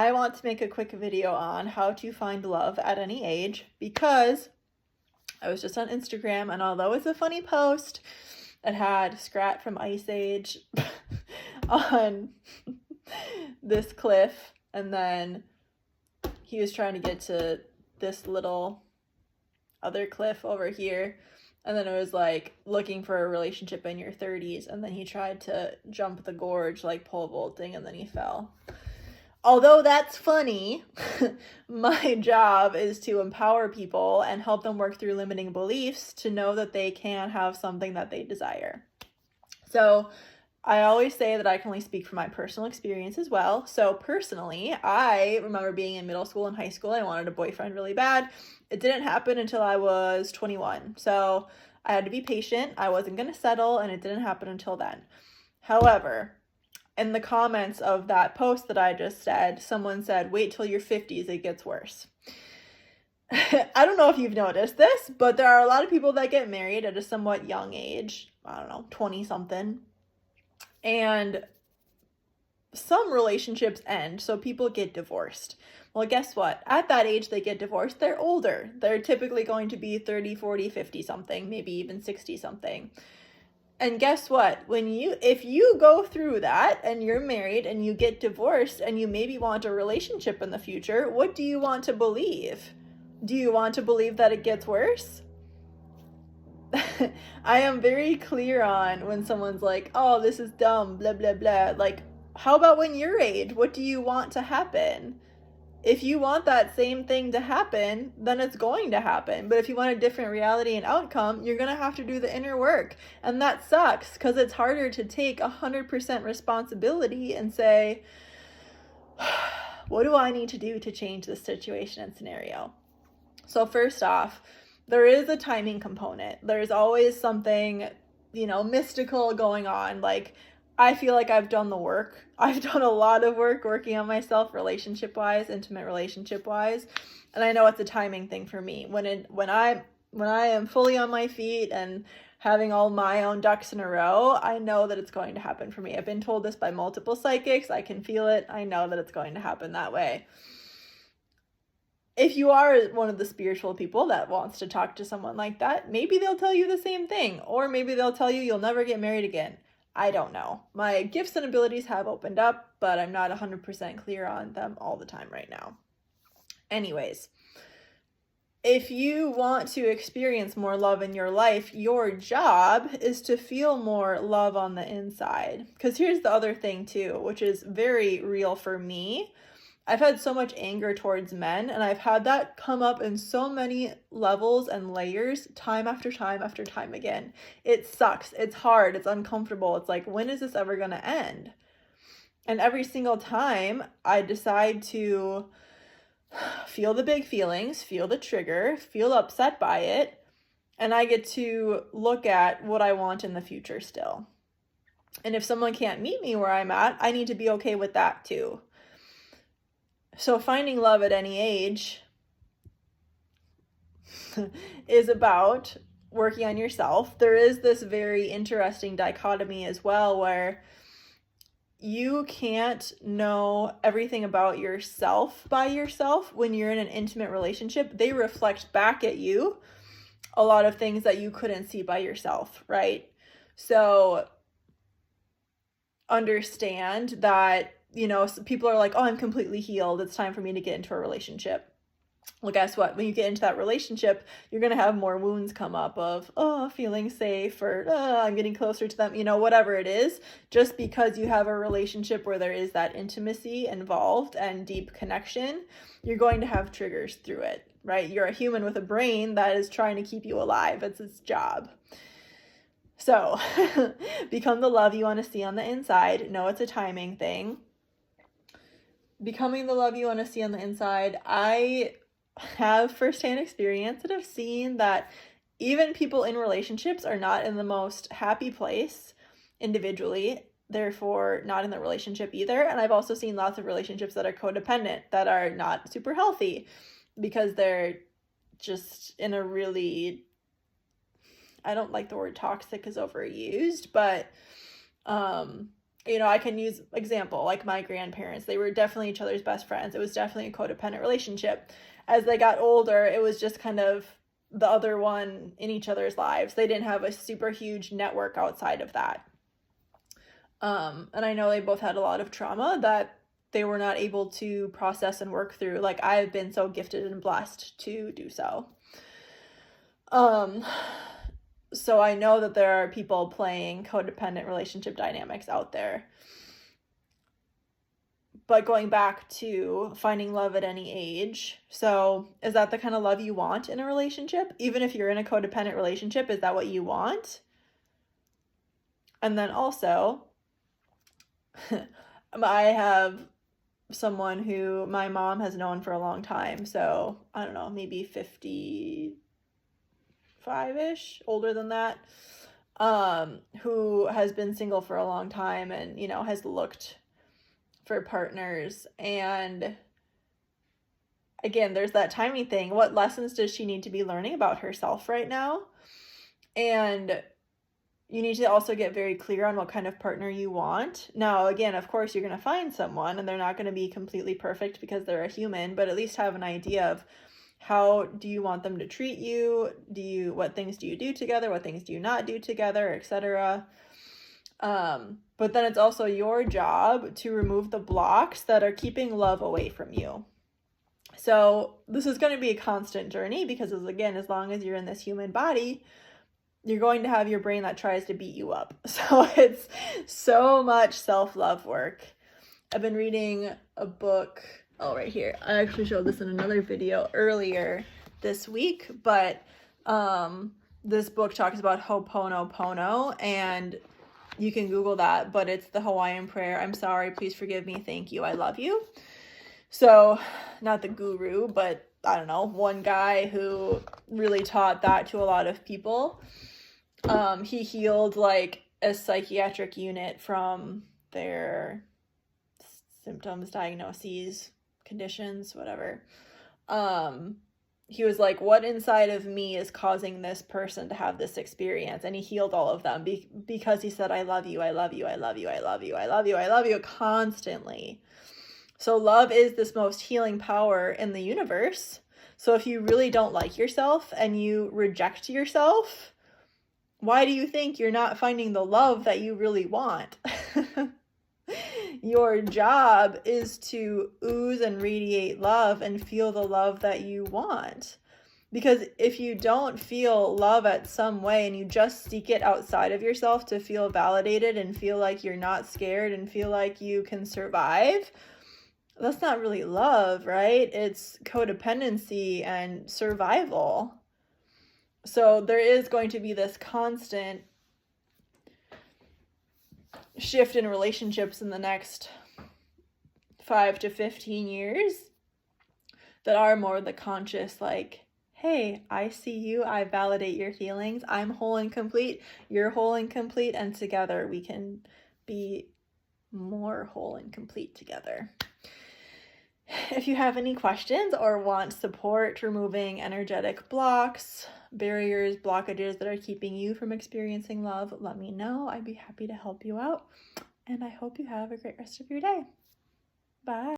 I want to make a quick video on how to find love at any age, because I was just on Instagram, and although it's a funny post, it had Scrat from Ice Age on this cliff, and then he was trying to get to this little other cliff over here, and then it was like looking for a relationship in your 30s, and then he tried to jump the gorge like pole vaulting, and then he fell. Although that's funny, my job is to empower people and help them work through limiting beliefs to know that they can have something that they desire. So I always say that I can only speak from my personal experience as well. So personally, I remember being in middle school and high school. I wanted a boyfriend really bad. It didn't happen until I was 21. So I had to be patient. I wasn't going to settle, and it didn't happen until then. However, in the comments of that post that I just said, someone said, wait till your 50s, it gets worse. I don't know if you've noticed this, but there are a lot of people that get married at a somewhat young age. I don't know, 20 something. And some relationships end, so people get divorced. Well, guess what? At that age they get divorced, they're older. They're typically going to be 30, 40, 50 something, maybe even 60 something. And guess what? If you go through that and you're married and you get divorced and you maybe want a relationship in the future, what do you want to believe? Do you want to believe that it gets worse? I am very clear on when someone's like, oh, this is dumb, blah, blah, blah. Like, how about when you're age? What do you want to happen? If you want that same thing to happen, then it's going to happen. But if you want a different reality and outcome, you're going to have to do the inner work. And that sucks, because it's harder to take 100% responsibility and say, what do I need to do to change this situation and scenario? So first off, there is a timing component. There's always something, mystical going on. Like, I feel like I've done the work. I've done a lot of work working on myself, relationship-wise, intimate relationship-wise. And I know it's a timing thing for me. When I am fully on my feet and having all my own ducks in a row, I know that it's going to happen for me. I've been told this by multiple psychics. I can feel it. I know that it's going to happen that way. If you are one of the spiritual people that wants to talk to someone like that, maybe they'll tell you the same thing, or maybe they'll tell you you'll never get married again. I don't know. My gifts and abilities have opened up, but I'm not 100% clear on them all the time right now. Anyways, if you want to experience more love in your life, your job is to feel more love on the inside. Because here's the other thing too, which is very real for me. I've had so much anger towards men, and I've had that come up in so many levels and layers time after time after time again. It sucks. It's hard. It's uncomfortable. It's like, when is this ever going to end? And every single time I decide to feel the big feelings, feel the trigger, feel upset by it, and I get to look at what I want in the future still. And if someone can't meet me where I'm at, I need to be okay with that too. So finding love at any age is about working on yourself. There is this very interesting dichotomy as well, where you can't know everything about yourself by yourself. When you're in an intimate relationship, they reflect back at you a lot of things that you couldn't see by yourself, right? So understand that, people are like, oh, I'm completely healed, it's time for me to get into a relationship. Well, guess what? When you get into that relationship, you're going to have more wounds come up of, oh, feeling safe, or I'm getting closer to them, whatever it is. Just because you have a relationship where there is that intimacy involved and deep connection, you're going to have triggers through it, right? You're a human with a brain that is trying to keep you alive. It's its job. So become the love you want to see on the inside. No, it's a timing thing. Becoming the love you want to see on the inside, I have firsthand experience that I've seen that even people in relationships are not in the most happy place individually, therefore not in the relationship either. And I've also seen lots of relationships that are codependent, that are not super healthy, because they're just in a really, I don't like the word toxic is overused, but you know, I can use example, like my grandparents. They were definitely each other's best friends. It was definitely a codependent relationship. As they got older, it was just kind of the other one in each other's lives. They didn't have a super huge network outside of that. And I know they both had a lot of trauma that they were not able to process and work through. Like, I've been so gifted and blessed to do so. So I know that there are people playing codependent relationship dynamics out there. But going back to finding love at any age, so is that the kind of love you want in a relationship? Even if you're in a codependent relationship, is that what you want? And then also, I have someone who my mom has known for a long time. So I don't know, maybe 55-ish, older than that, who has been single for a long time and, you know, has looked for partners. And again, there's that timing thing. What lessons does she need to be learning about herself right now? And you need to also get very clear on what kind of partner you want. Now, again, of course, you're going to find someone and they're not going to be completely perfect because they're a human, but at least have an idea of how do you want them to treat you? What things do you do together? What things do you not do together, etc. But then it's also your job to remove the blocks that are keeping love away from you. So this is going to be a constant journey because, again, as long as you're in this human body, you're going to have your brain that tries to beat you up. So it's so much self-love work. I've been reading a book, right here. I actually showed this in another video earlier this week, but this book talks about Ho'oponopono, and you can Google that, but it's the Hawaiian prayer. I'm sorry, please forgive me, thank you, I love you. So, not the guru, but I don't know, one guy who really taught that to a lot of people. He healed like a psychiatric unit from their symptoms, diagnoses, conditions, whatever. He was like, what inside of me is causing this person to have this experience? And he healed all of them because he said, I love you, I love you, I love you, I love you, I love you, I love you constantly. So love is this most healing power in the universe. So if you really don't like yourself and you reject yourself, why do you think you're not finding the love that you really want? Your job is to ooze and radiate love and feel the love that you want. Because if you don't feel love at some way and you just seek it outside of yourself to feel validated and feel like you're not scared and feel like you can survive, that's not really love, right? It's codependency and survival. So there is going to be this constant shift in relationships in the next 5 to 15 years that are more the conscious, like, hey, I see you, I validate your feelings, I'm whole and complete, you're whole and complete, and together we can be more whole and complete together. If you have any questions or want support removing energetic blocks, barriers, blockages that are keeping you from experiencing love, let me know. I'd be happy to help you out. And I hope you have a great rest of your day. Bye.